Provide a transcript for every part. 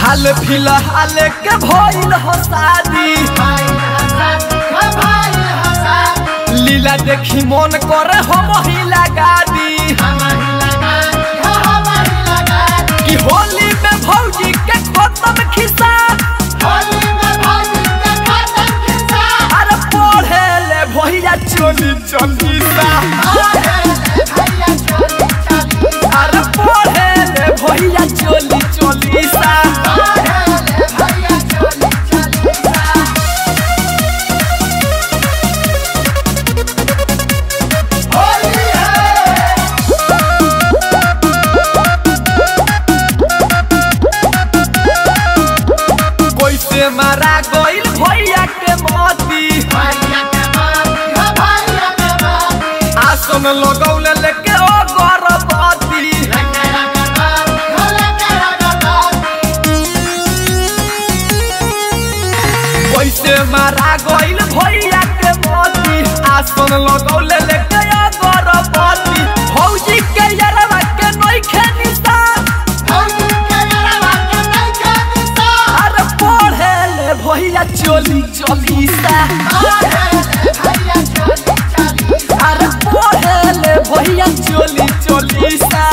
हाल फिलहाल के भइल हो शादी, लीला देखी मन करे हम ही लगा दी कि होली में भौजी के खत्म खिस्सा, अरे पढ़े ले भैया चोली चलीसा, अरे पढ़े ले भैया चोली चलीसा। मारा गइल भैया के मोती, आसन लगौले लेके ओ गर्भवती, कैसे मारा गइल भैया के मोती, आसन लगौले लेके ओ गर्भवती। भौजी के यरवा के नइखे निशान, भैया चोली चलीसा, अरे पढ़े ले भैया चोली chalisa.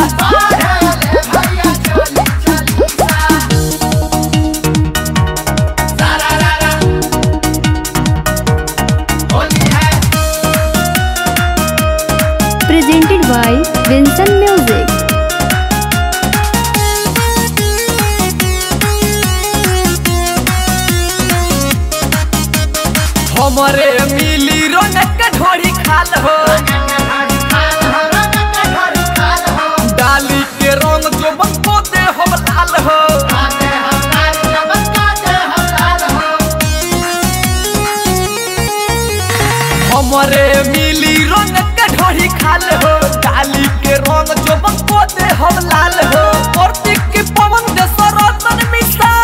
Presented by Vincent Music। हमारे मिली रौनक ढोरी खाल हो, डाली के रंग जो बंको दे हम लाल हो, हमारे मिली रौनक ढोरी खाल हो, डाली के रंग जो बंको दे हम लाल हो। कार्तिक के पवन दे सरोतन मिश्रा,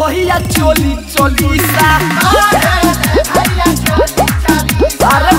भैया चोली चलीसा, अरे